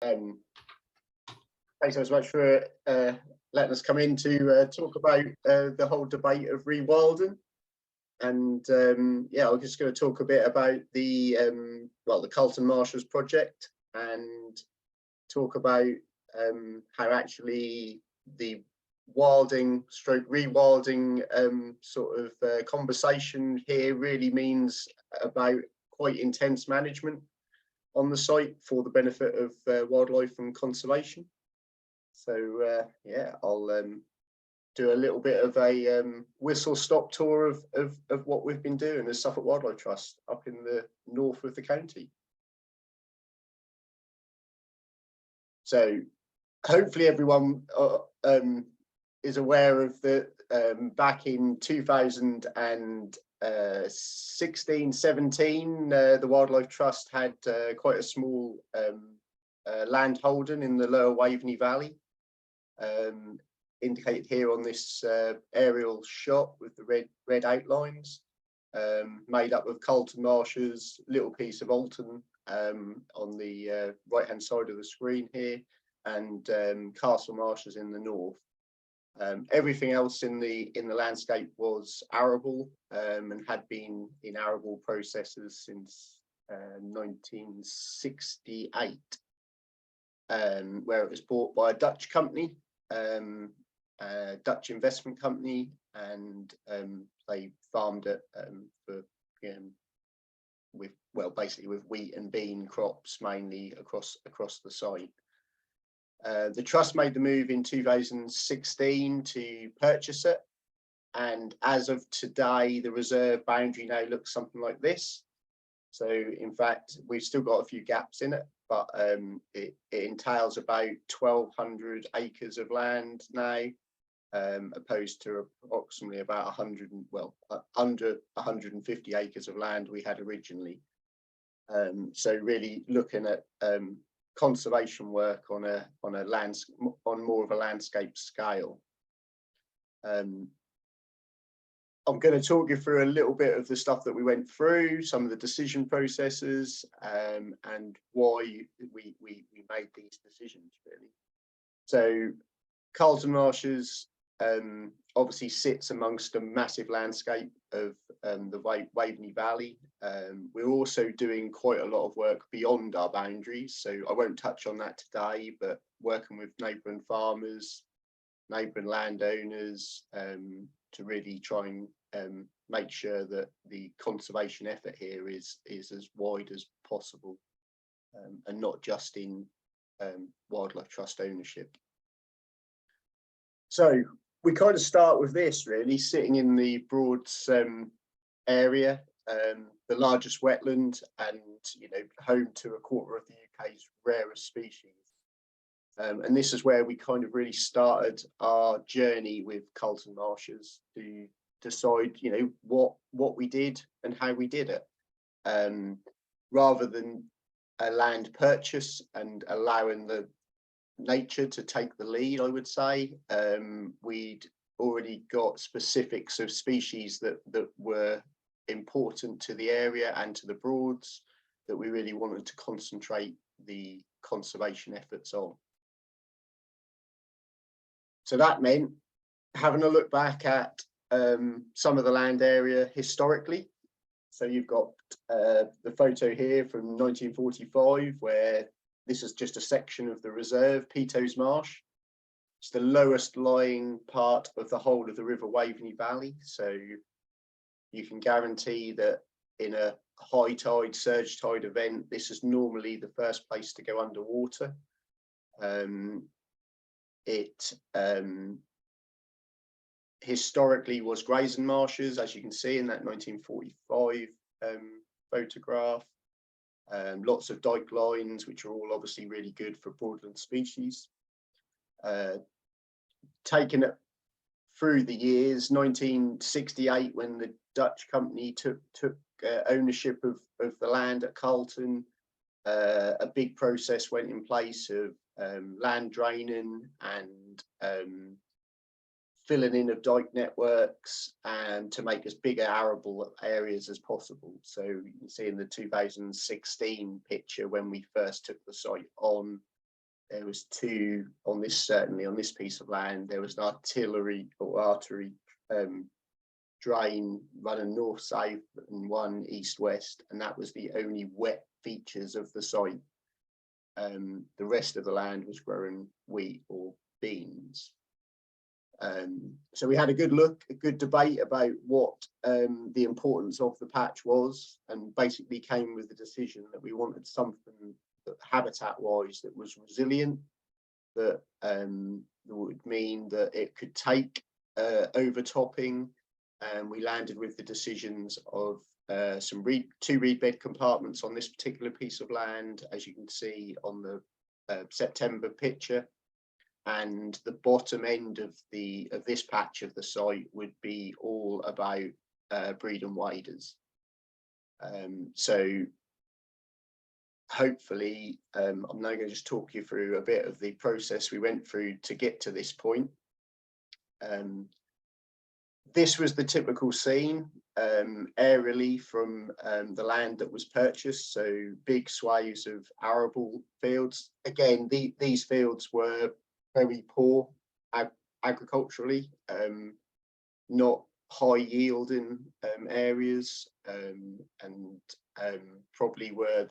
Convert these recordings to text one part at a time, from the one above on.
Thanks so much for letting us come in to talk about the whole debate of rewilding. And yeah, I'm just going to talk a bit about the the Carlton Marshes project, and talk about how actually the wilding stroke rewilding sort of conversation here really means about quite intense management on the site for the benefit of wildlife and conservation. So yeah, I'll do a little bit of a whistle stop tour of what we've been doing as Suffolk Wildlife Trust up in the north of the county. So hopefully everyone is aware of the back in 2016-17, the Wildlife Trust had quite a small land holding in the lower Waveney Valley, indicated here on this aerial shot with the red outlines, made up of Carlton Marshes, little piece of Alton on the right hand side of the screen here, and Castle Marshes in the north. Everything else in the landscape was arable, and had been in arable processes since 1968, where it was bought by a Dutch company, a Dutch investment company, and they farmed it for basically with wheat and bean crops mainly across the site. The trust made the move in 2016 to purchase it, and as of today the reserve boundary now looks something like this. So in fact we've still got a few gaps in it, but it entails about 1,200 acres of land now, opposed to approximately about under 150 acres of land we had originally. So really looking at conservation work on more of a landscape scale. I'm going to talk you through a little bit of the stuff that we went through, some of the decision processes, and why we made these decisions really. So Carlton Marshes obviously sits amongst a massive landscape of the Waveney Valley. We're also doing quite a lot of work beyond our boundaries, so I won't touch on that today, but working with neighbouring farmers, neighbouring landowners, to really try and make sure that the conservation effort here is as wide as possible, and not just in Wildlife Trust ownership. So we kind of start with this really, sitting in the Broads area, the largest wetland, and home to a quarter of the UK's rarest species. And this is where we kind of really started our journey with Carlton Marshes to decide, what we did and how we did it. Rather than a land purchase and allowing the nature to take the lead, I would say, we'd already got specifics of species that were important to the area and to the Broads that we really wanted to concentrate the conservation efforts on. So that meant having a look back at some of the land area historically. So you've got the photo here from 1945, where this is just a section of the reserve, Peato's Marsh. It's the lowest lying part of the whole of the River Waveney Valley. So you can guarantee that in a high tide, surge tide event, this is normally the first place to go underwater. It historically was grazing marshes, as you can see in that 1945 photograph. Lots of dike lines, which are all obviously really good for broadland species. Taken it through the years, 1968, when the Dutch company took ownership of the land at Carlton, a big process went in place of land draining and filling in of dike networks, and to make as big arable areas as possible. So you can see in the 2016 picture, when we first took the site on, there was two on this, certainly on this piece of land, there was an artillery or artery drain running north-south and one east-west, and that was the only wet features of the site. The rest of the land was growing wheat or beans. So we had a good debate about what the importance of the patch was, and basically came with the decision that we wanted something that habitat-wise that was resilient, that would mean that it could take overtopping, and we landed with the decisions of two reed bed compartments on this particular piece of land, as you can see on the September picture. And the bottom end of this patch of the site would be all about breed and waders. So hopefully, I'm now going to just talk you through a bit of the process we went through to get to this point. This was the typical scene aerially from the land that was purchased. So big swathes of arable fields. Again, these fields were very poor agriculturally, not high yielding areas, and probably were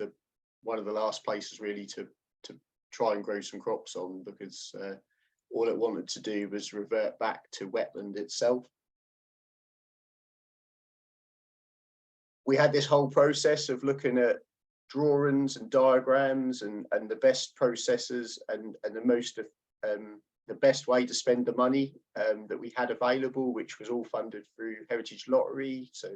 one of the last places really to try and grow some crops on, because all it wanted to do was revert back to wetland itself. We had this whole process of looking at drawings and diagrams and the best processes and the best way to spend the money that we had available, which was all funded through Heritage Lottery. So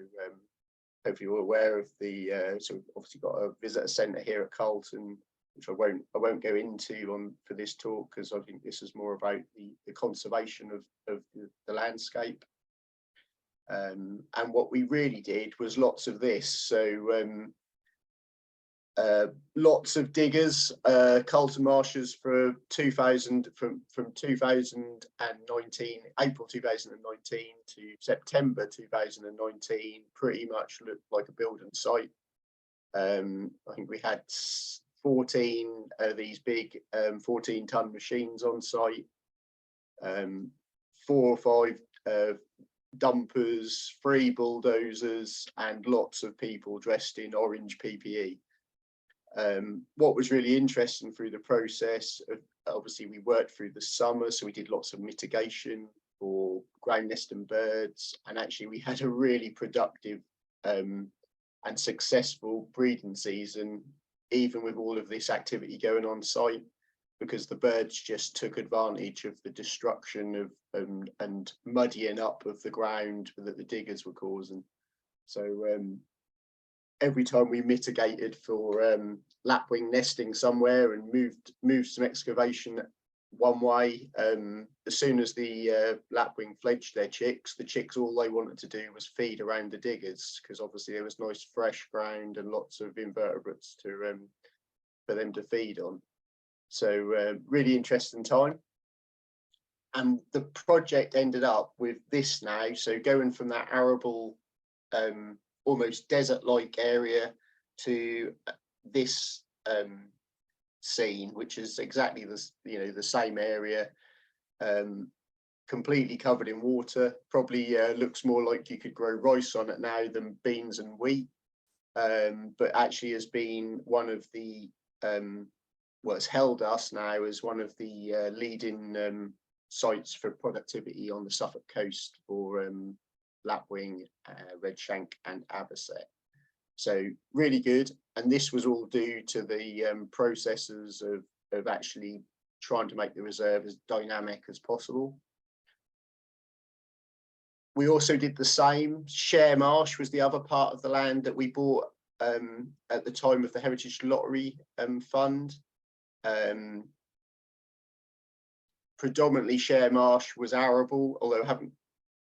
hopefully you're aware of so we've obviously got a visitor centre here at Carlton, which I won't go into for this talk, because I think this is more about the conservation of the landscape. And what we really did was lots of this. So lots of diggers, Carlton Marshes from 2019, April 2019 to September 2019, pretty much looked like a building site. I think we had 14 of these big 14-ton machines on site, 4 or 5 dumpers, 3 bulldozers, and lots of people dressed in orange PPE. What was really interesting through the process, obviously we worked through the summer, so we did lots of mitigation for ground nesting birds, and actually we had a really productive and successful breeding season, even with all of this activity going on site, because the birds just took advantage of the destruction of and muddying up of the ground that the diggers were causing. So every time we mitigated for lapwing nesting somewhere and moved some excavation one way, as soon as the lapwing fledged their chicks, the chicks, all they wanted to do was feed around the diggers, because obviously there was nice fresh ground and lots of invertebrates for them to feed on. So really interesting time. And the project ended up with this now. So going from that arable, almost desert-like area to this scene, which is exactly the same area, completely covered in water. Probably looks more like you could grow rice on it now than beans and wheat, but actually has been one of the well, it's held us now as one of the leading sites for productivity on the Suffolk coast for lapwing, redshank and avocet. So really good. And this was all due to the processes of actually trying to make the reserve as dynamic as possible. We also did the same. Share Marsh was the other part of the land that we bought at the time of the Heritage Lottery fund. Predominantly Share Marsh was arable, although I haven't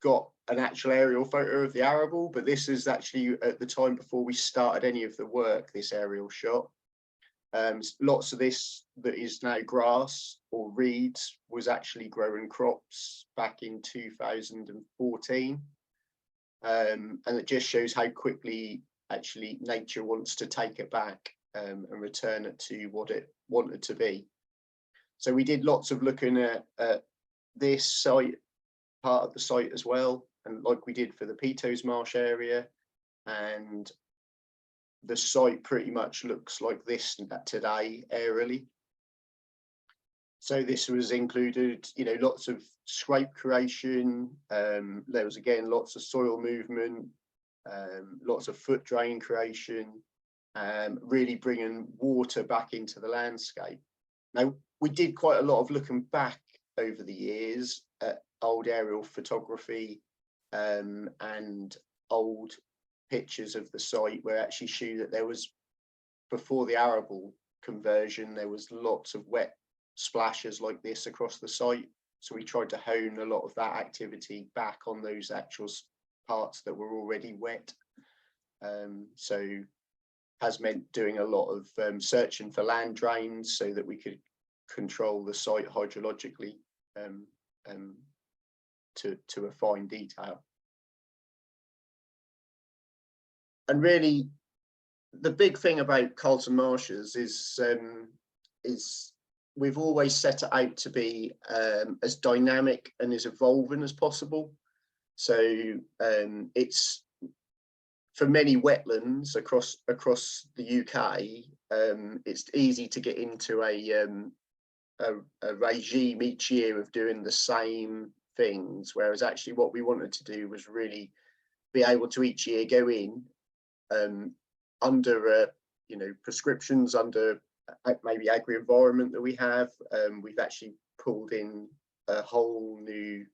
got an actual aerial photo of the arable, but this is actually at the time before we started any of the work, this aerial shot. Lots of this that is now grass or reeds was actually growing crops back in 2014. And it just shows how quickly actually nature wants to take it back and return it to what it wanted to be. So we did lots of looking at this site, part of the site as well, and like we did for the Pitos Marsh area, and the site pretty much looks like this today aerially. So this was included, you know, lots of scrape creation. There was again lots of soil movement, lots of foot drain creation, really bringing water back into the landscape. Now, we did quite a lot of looking back over the years at old aerial photography and old pictures of the site, where actually show that there was, before the arable conversion, there was lots of wet splashes like this across the site. So we tried to hone a lot of that activity back on those actual parts that were already wet. So has meant doing a lot of searching for land drains so that we could control the site hydrologically to a fine detail. And really, the big thing about Carlton Marshes is we've always set it out to be as dynamic and as evolving as possible. So it's, for many wetlands across the UK, it's easy to get into a regime each year of doing the same things, whereas actually what we wanted to do was really be able to each year go in under you know, prescriptions, under maybe agri-environment that we have. We've actually pulled in a whole new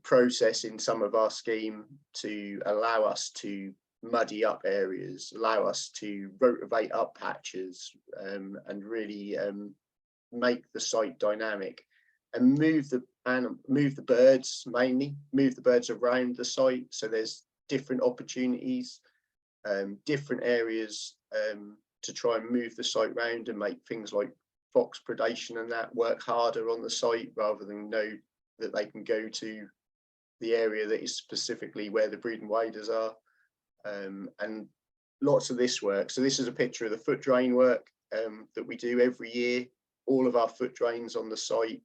process in some of our scheme to allow us to muddy up areas, allow us to rotivate up patches, and really make the site dynamic, and move the birds, mainly move the birds around the site. So there's different opportunities, different areas to try and move the site round and make things like fox predation and that work harder on the site, rather than know that they can go to the area that is specifically where the breeding waders are. And lots of this work. So this is a picture of the foot drain work that we do every year. All of our foot drains on the site,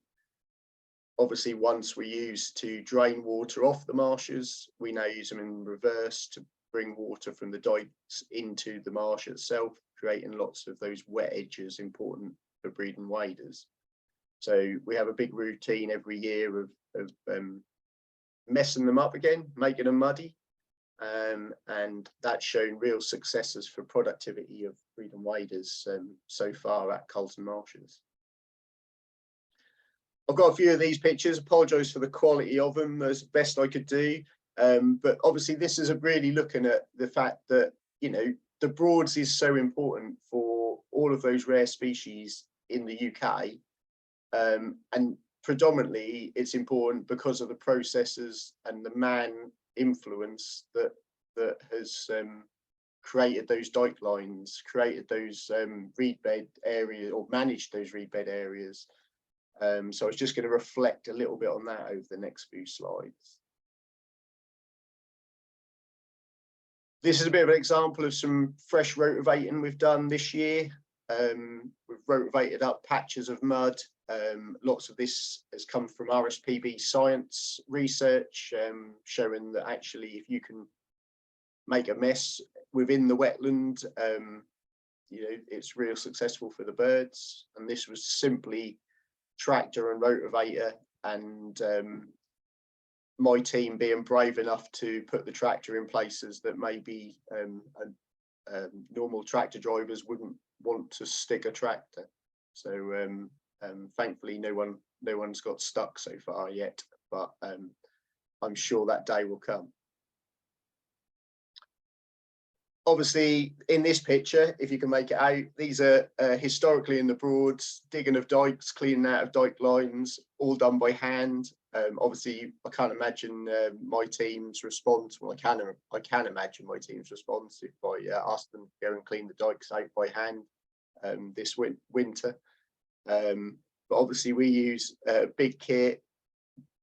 obviously once we use to drain water off the marshes, we now use them in reverse to bring water from the dikes into the marsh itself, creating lots of those wet edges important for breeding waders. So we have a big routine every year of messing them up again, making them muddy, and that's shown real successes for productivity of breeding waders so far at Carlton Marshes. I've got a few of these pictures, apologise for the quality of them as best I could do, but obviously this is really looking at the fact that, you know, the Broads is so important for all of those rare species in the UK, and predominantly it's important because of the processes and the man influence that has created those dike lines, created those reed bed areas, or managed those reed bed areas. So I was just going to reflect a little bit on that over the next few slides. This is a bit of an example of some fresh rotivating we've done this year. We've rotivated up patches of mud. Lots of this has come from RSPB science research, showing that actually if you can make a mess within the wetland, you know, it's real successful for the birds. And this was simply tractor and rotavator, and my team being brave enough to put the tractor in places that maybe normal tractor drivers wouldn't want to stick a tractor. So thankfully no one's got stuck so far yet, but I'm sure that day will come. Obviously, in this picture, if you can make it out, these are historically in the Broads, digging of dikes, cleaning out of dike lines, all done by hand. Obviously, I can't imagine my team's response. Well, I can imagine my team's response if I asked them to go and clean the dikes out by hand this winter. But obviously, we use big kit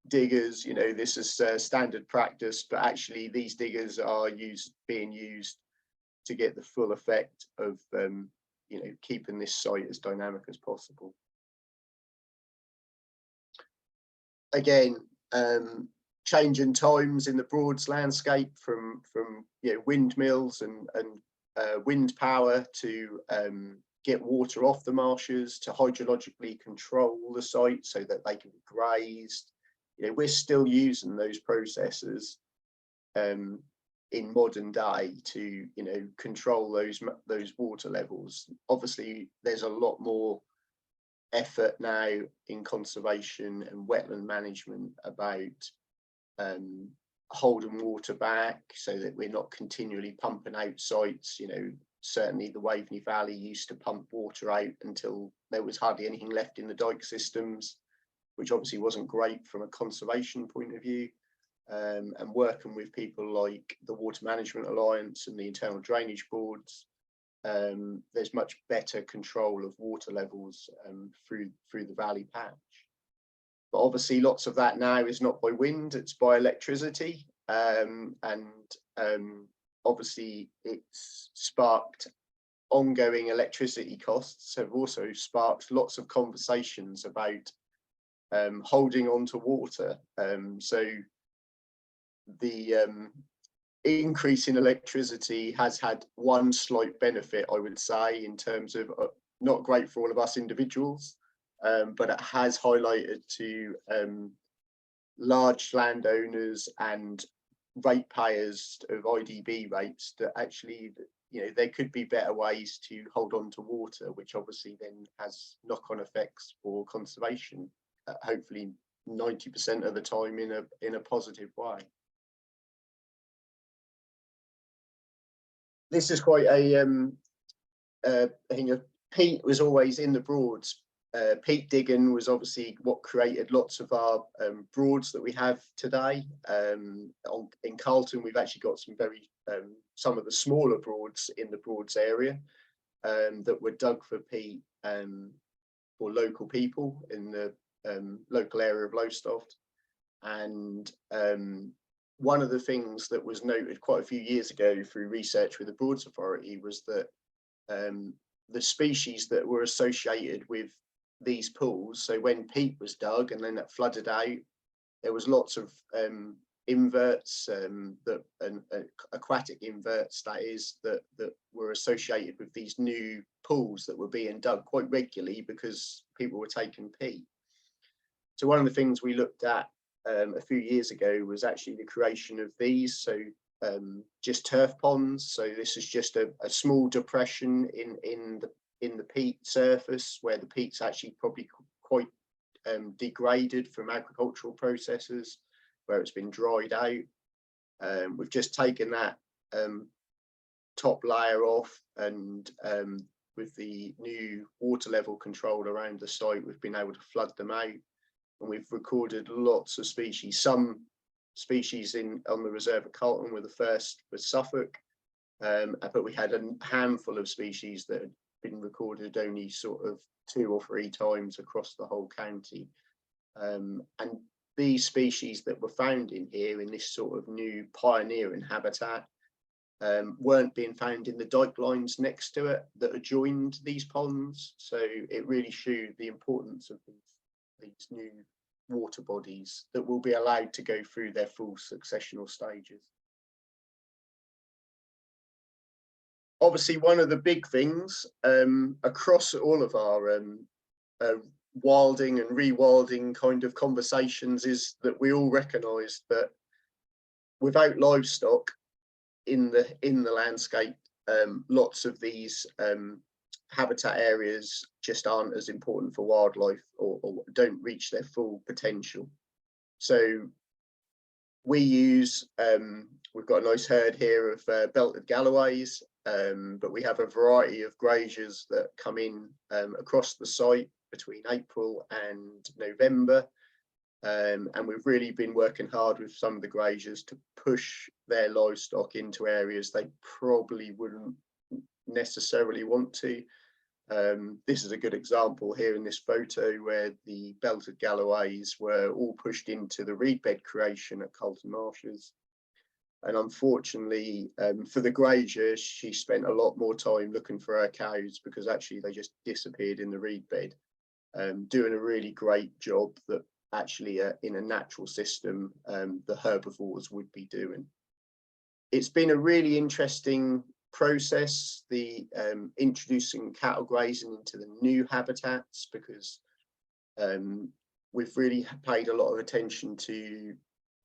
diggers. You know, this is standard practice, but actually, these diggers are being used to get the full effect of you know, keeping this site as dynamic as possible. again, changing times in the Broads landscape from windmills and wind power to get water off the marshes, to hydrologically control the site so that they can be grazed. We're still using those processes in modern day to control those water levels. Obviously, there's a lot more effort now in conservation and wetland management about holding water back so that we're not continually pumping out sites. Certainly the Waveney Valley used to pump water out until there was hardly anything left in the dike systems, which obviously wasn't great from a conservation point of view. And working with people like the Water Management Alliance and the Internal Drainage Boards, there's much better control of water levels through the valley patch. But obviously lots of that now is not by wind, it's by electricity. Obviously it's sparked ongoing electricity costs, have also sparked lots of conversations about holding on to water. So the increase in electricity has had one slight benefit, I would say, in terms of not great for all of us individuals, but it has highlighted to large landowners and ratepayers of IDB rates that actually there could be better ways to hold on to water, which obviously then has knock-on effects for conservation, hopefully 90% of the time in a positive way. This is quite a thing of peat was always in the Broads. Peat digging was obviously what created lots of our Broads that we have today. In Carlton, we've actually got some of the smaller Broads in the Broads area that were dug for peat for local people in the local area of Lowestoft. And one of the things that was noted quite a few years ago through research with the Broads Authority was that the species that were associated with these pools, so when peat was dug and then that flooded out, there was lots of inverts, aquatic inverts, that is, that were associated with these new pools that were being dug quite regularly because people were taking peat. So one of the things we looked at a few years ago was actually the creation of these, so just turf ponds. So this is just a small depression in the peat surface where the peat's actually probably quite degraded from agricultural processes, where it's been dried out. We've just taken that top layer off, and with the new water level control around the site, we've been able to flood them out. And we've recorded lots of species. Some species on the reserve at Carlton were the first with Suffolk, but we had a handful of species that had been recorded only sort of 2 or 3 times across the whole county. And these species that were found in here in this sort of new pioneering habitat weren't being found in the dike lines next to it that adjoined these ponds. So it really showed the importance of these new water bodies that will be allowed to go through their full successional stages. Obviously, one of the big things across all of our wilding and rewilding kind of conversations is that we all recognise that without livestock in the landscape, lots of these habitat areas just aren't as important for wildlife, or don't reach their full potential. So we use, we've got a nice herd here of belted Galloways, but we have a variety of graziers that come in across the site between April and November. And we've really been working hard with some of the graziers to push their livestock into areas they probably wouldn't necessarily want to. This is a good example here in this photo where the belted Galloways were all pushed into the reed bed creation at Carlton Marshes. And unfortunately for the grazier, she spent a lot more time looking for her cows because actually they just disappeared in the reed bed, doing a really great job that actually in a natural system the herbivores would be doing. It's been a really interesting process, the introducing cattle grazing into the new habitats, because we've really paid a lot of attention to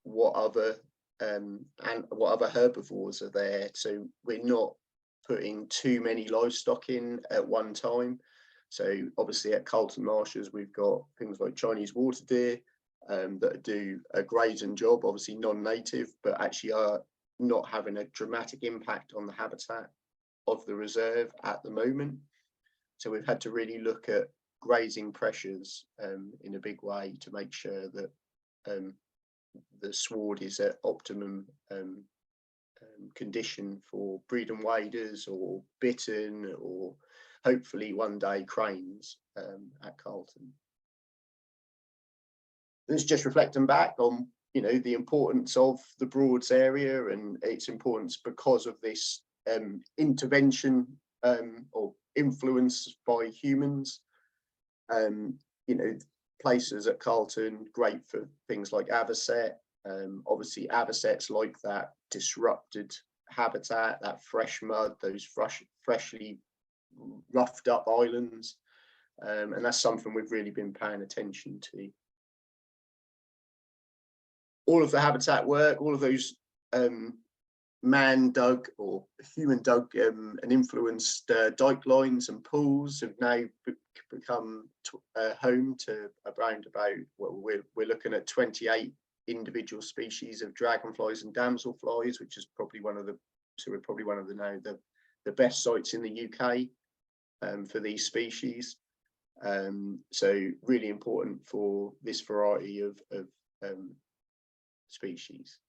what other herbivores are there. So we're not putting too many livestock in at one time. So obviously at Carlton Marshes, we've got things like Chinese water deer that do a grazing job, obviously non-native, but actually are not having a dramatic impact on the habitat of the reserve at the moment. So we've had to really look at grazing pressures in a big way to make sure that the sward is at optimum condition for breeding waders or bittern, or hopefully one day cranes at Carlton. This is just reflecting back on, you know, the importance of the Broads area and its importance because of this intervention or influence by humans. You know, places at Carlton great for things like avocet. Obviously avocets like that disrupted habitat, that fresh mud, those freshly roughed up islands, and that's something we've really been paying attention to. All of the habitat work, all of those man dug or human dug and influenced dike lines and pools have now become home to around about, well, we're looking at 28 individual species of dragonflies and damselflies, which is probably one of the, so we're probably one of the now the best sites in the UK for these species. So really important for this variety of species.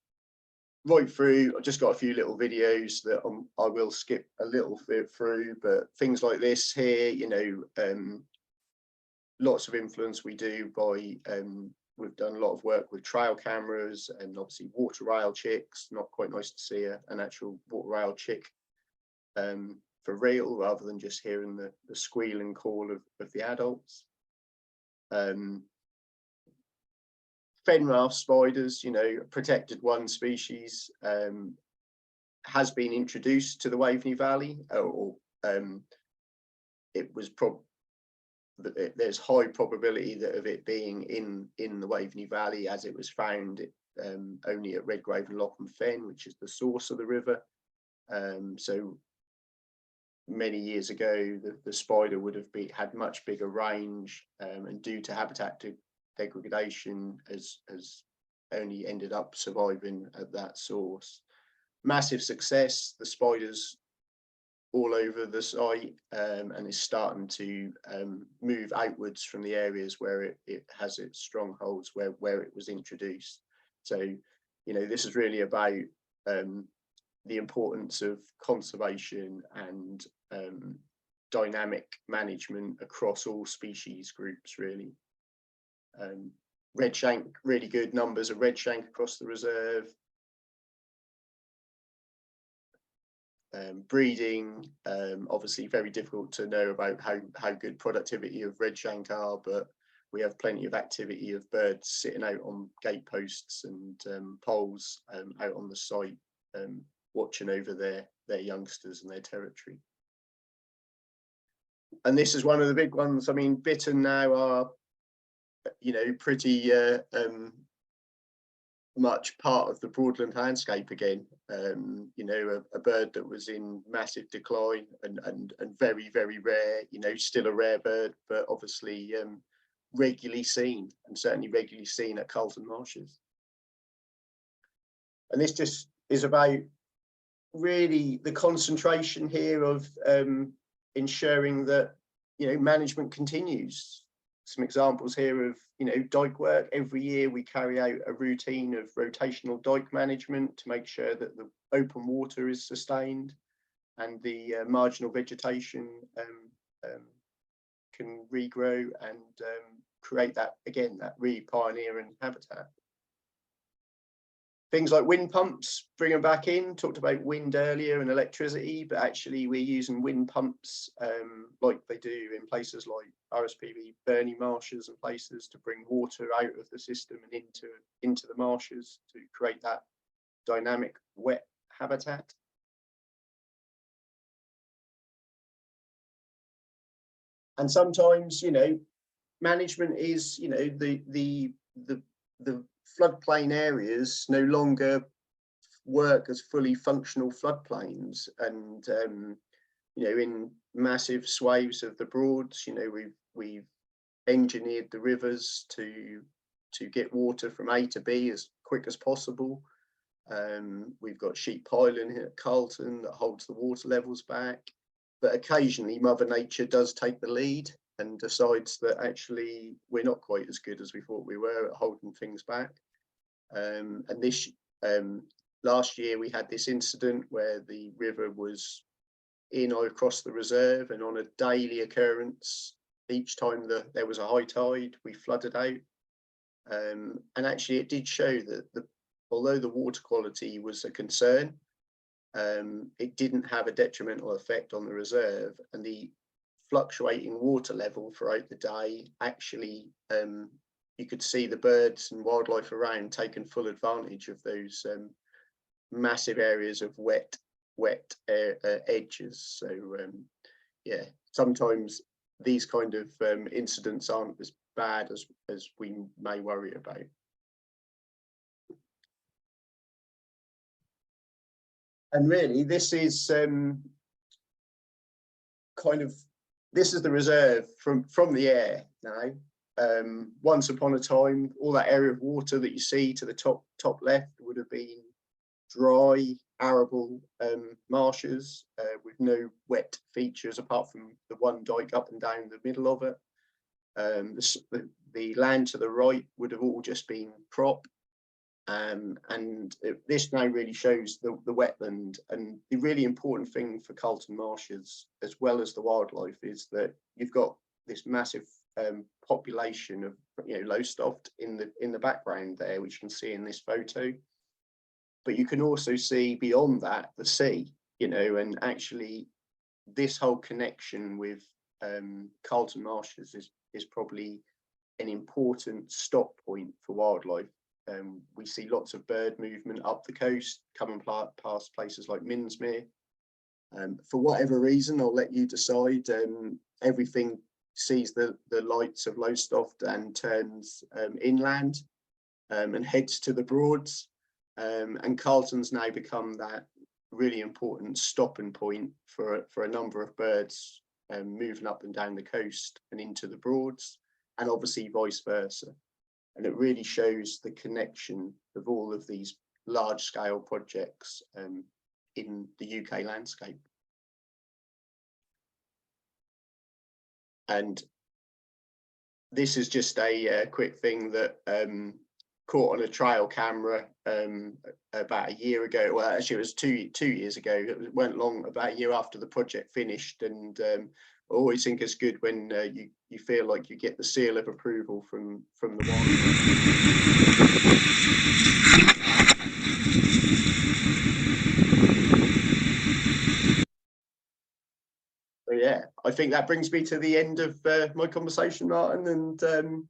Right through, I've just got a few little videos that I will skip a little bit through, but things like this here, you know, lots of influence we do by, we've done a lot of work with trail cameras and obviously water rail chicks. Not quite nice to see an actual water rail chick for real, rather than just hearing the squeal and call of the adults. Fenraft spiders, you know, protected one species, has been introduced to the Waveney Valley, or it was there's high probability that of it being in the Waveney Valley, as it was found only at Redgrave and Locham Fen, which is the source of the river. So many years ago, the spider would have had much bigger range, and due to habitat degradation has only ended up surviving at that source. Massive success, the spiders all over the site, and is starting to move outwards from the areas where it has its strongholds, where it was introduced. So, you know, this is really about the importance of conservation and dynamic management across all species groups, really. Redshank, really good numbers of redshank across the reserve. Breeding, obviously very difficult to know about how good productivity of redshank are, but we have plenty of activity of birds sitting out on gate posts and poles out on the site, watching over their youngsters and their territory. And this is one of the big ones. I mean, bittern now are, you know, pretty much part of the Broadland landscape again. You know, a bird that was in massive decline and very, very rare, you know, still a rare bird, but obviously regularly seen, and certainly regularly seen at Carlton Marshes. And this just is about really the concentration here of ensuring that, you know, management continues. Some examples here of, you know, dike work. Every year we carry out a routine of rotational dike management to make sure that the open water is sustained and the marginal vegetation can regrow and create that, again, that re-pioneering habitat. Things like wind pumps, bring them back in. Talked about wind earlier and electricity, but actually we're using wind pumps like they do in places like RSPB, Burney marshes and places to bring water out of the system and into the marshes to create that dynamic wet habitat. And sometimes, you know, management is, you know, the floodplain areas no longer work as fully functional floodplains, and you know, in massive swathes of the Broads, you know, we've engineered the rivers to get water from A to B as quick as possible. We've got Sheep Island here at Carlton that holds the water levels back, but occasionally Mother Nature does take the lead and decides that actually we're not quite as good as we thought we were at holding things back. And this last year we had this incident where the river was in or across the reserve, and on a daily occurrence, each time there was a high tide, we flooded out. And actually it did show that although the water quality was a concern, it didn't have a detrimental effect on the reserve, and the fluctuating water level throughout the day actually, you could see the birds and wildlife around taking full advantage of those massive areas of wet edges. So yeah, sometimes these kind of incidents aren't as bad as we may worry about. And really, this is this is the reserve from the air now. Once upon a time, all that area of water that you see to the top left would have been dry, arable marshes with no wet features apart from the one dike up and down the middle of it. The land to the right would have all just been crop. And this now really shows the wetland. And the really important thing for Carlton marshes, as well as the wildlife, is that you've got this massive population of, you know, Lowestoft in the background there, which you can see in this photo. But you can also see beyond that the sea, you know, and actually this whole connection with Carlton marshes is probably an important stop point for wildlife. We see lots of bird movement up the coast, coming past places like Minsmere. For whatever reason, I'll let you decide. Everything sees the lights of Lowestoft and turns inland and heads to the Broads. And Carlton's now become that really important stopping point for a number of birds moving up and down the coast and into the Broads, and obviously vice versa. And it really shows the connection of all of these large-scale projects in the UK landscape. And this is just a quick thing that caught on a trail camera about a year ago. Well, actually, it was two years ago. It went long, about a year after the project finished. And I always think it's good when you feel like you get the seal of approval from the wildlife. So yeah, I think that brings me to the end of my conversation, Martin. And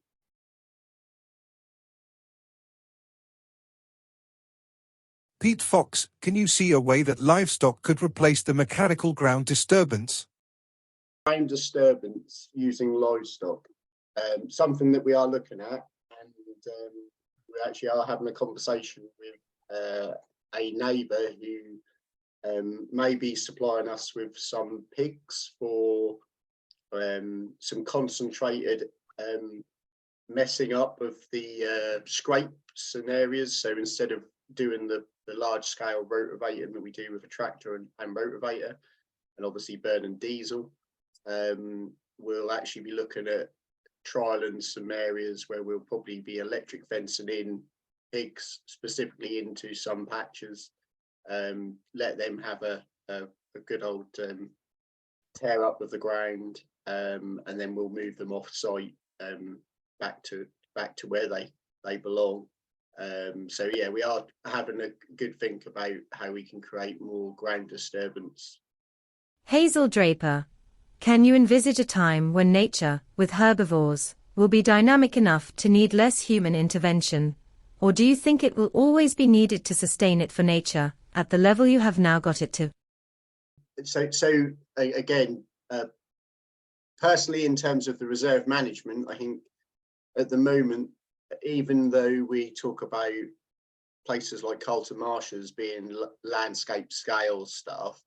Pete Fox, can you see a way that livestock could replace the mechanical ground disturbance? Ground disturbance using livestock, something that we are looking at, and we actually are having a conversation with a neighbour who may be supplying us with some pigs for some concentrated messing up of the scrapes and areas. So instead of doing the large scale rotavating that we do with a tractor and rotavator, and obviously burning diesel, we'll actually be looking at trialing some areas where we'll probably be electric fencing in pigs specifically into some patches, let them have a good old tear up of the ground, and then we'll move them off site back to where they belong. So yeah, we are having a good think about how we can create more ground disturbance. Hazel Draper, can you envisage a time when nature, with herbivores, will be dynamic enough to need less human intervention? Or do you think it will always be needed to sustain it for nature, at the level you have now got it to? So again, personally, in terms of the reserve management, I think at the moment, even though we talk about places like Carlton Marshes being landscape scale stuff,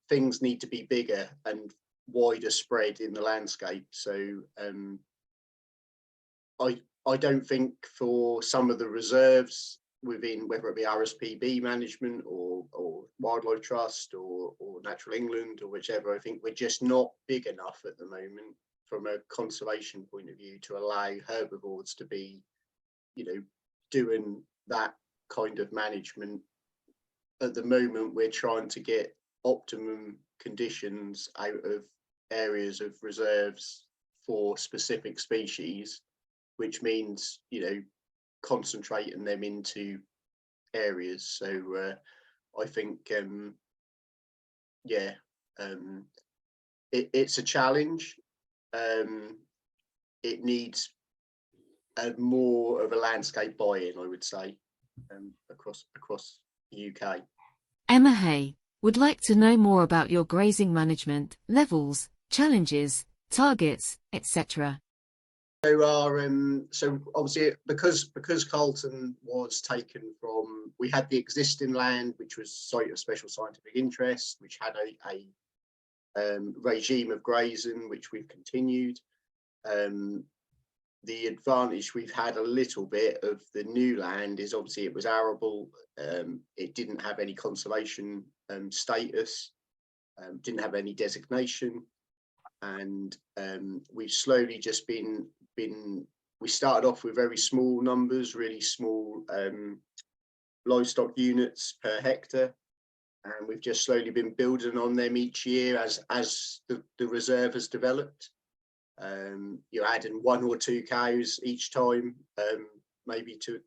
things need to be bigger and wider spread in the landscape. So I don't think for some of the reserves within, whether it be RSPB management or Wildlife Trust or Natural England or whichever, I think we're just not big enough at the moment from a conservation point of view to allow herbivores to be, doing that kind of management. At the moment, we're trying to get optimum conditions out of areas of reserves for specific species, which means, concentrating them into areas. So I think, it's a challenge. It needs more of a landscape buy-in, I would say, across the UK. Emma Hay would like to know more about your grazing management, levels, challenges, targets, etc. So obviously because Carlton was taken from, we had the existing land, which was site of special scientific interest, which had a regime of grazing, which we've continued. The advantage we've had a little bit of the new land is obviously it was arable. It didn't have any conservation status, didn't have any designation, and we've slowly just been we started off with very small numbers, really small livestock units per hectare, and we've just slowly been building on them each year as the reserve has developed. You're adding 1 or 2 cows each time, maybe to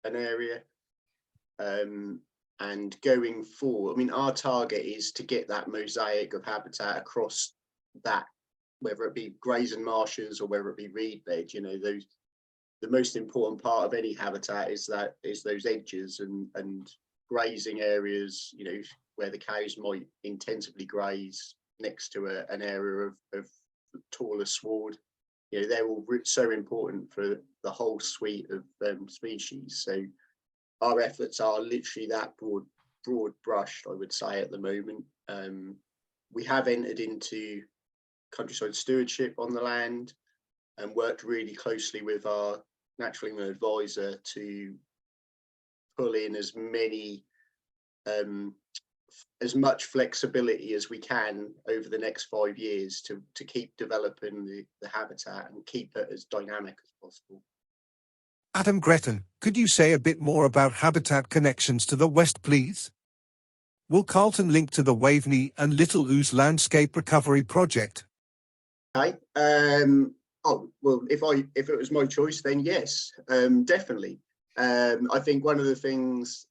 an area, and going forward, I mean, our target is to get that mosaic of habitat across that, whether it be grazing marshes or whether it be reed bed. Those, the most important part of any habitat is those edges and grazing areas, where the cows might intensively graze next to an area of taller sward. They're all so important for the whole suite of species. So our efforts are literally that broad brushed, I would say, at the moment. We have entered into countryside stewardship on the land and worked really closely with our Natural England advisor to pull in as much flexibility as we can over the next 5 years to keep developing the habitat and keep it as dynamic as possible. Adam Gretton, could you say a bit more about habitat connections to the west, please? Will Carlton link to the Waveney and Little Ouse landscape recovery project? Okay. Oh well, if it was my choice, then yes, definitely. I think one of the things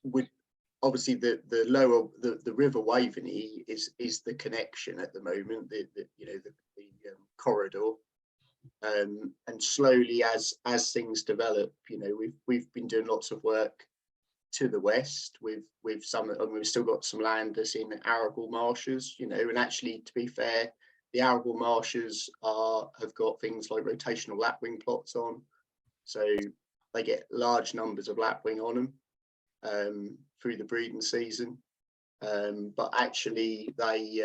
would obviously the River Waveney is the connection at the moment, the corridor, and slowly as things develop, we've been doing lots of work to the west with some, and we've still got some land that's in arable marshes, and actually, to be fair, the arable marshes have got things like rotational lapwing plots on, so they get large numbers of lapwing on them through the breeding season, but actually they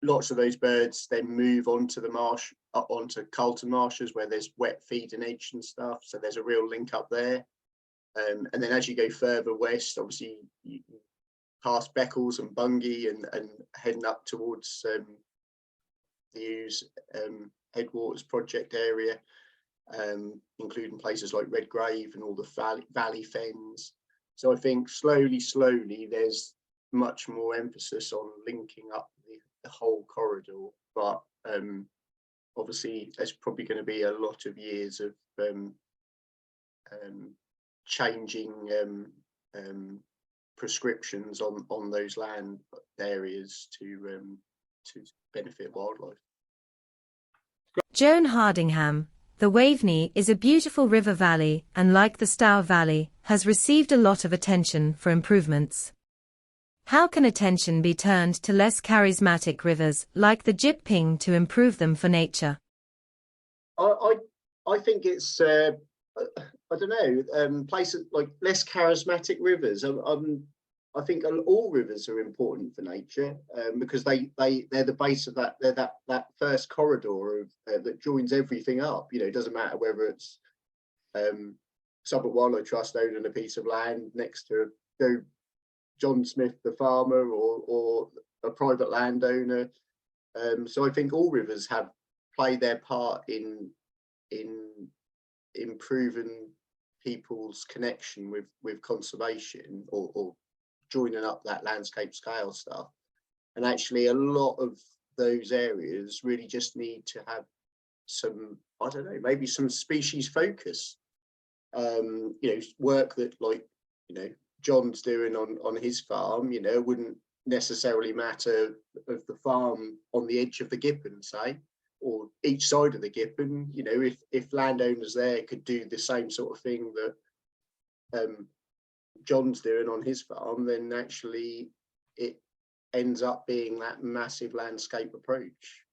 lots of those birds then move onto the marsh, up onto Carlton Marshes where there's wet feeding edge and stuff, so there's a real link up there. And then as you go further west, obviously you pass Beccles and Bungay and heading up towards the Ouse Headwaters project area, including places like Redgrave and all the valley fens. So I think slowly there's much more emphasis on linking up the whole corridor, but obviously there's probably going to be a lot of years of changing prescriptions on those land areas to benefit wildlife. Joan Hardingham, the Waveney is a beautiful river valley and, like the Stour Valley, has received a lot of attention for improvements. How can attention be turned to less charismatic rivers like the Jip-Ping to improve them for nature? I think it's I don't know, places like less charismatic rivers. I think all rivers are important for nature because they're the base of that. They're that first corridor of that joins everything up. You know, it doesn't matter whether it's Suffolk Wildlife Trust owning a piece of land next to John Smith, the farmer, or a private landowner. So I think all rivers have played their part in improving people's connection with conservation or joining up that landscape scale stuff. And actually a lot of those areas really just need to have some, I don't know, maybe some species focus, you know, work that, like, you know, John's doing on his farm. You know, wouldn't necessarily matter of the farm on the edge of the Gippon, say, or each side of the Gippon. You know, if landowners there could do the same sort of thing that John's doing on his farm, then actually it ends up being that massive landscape approach.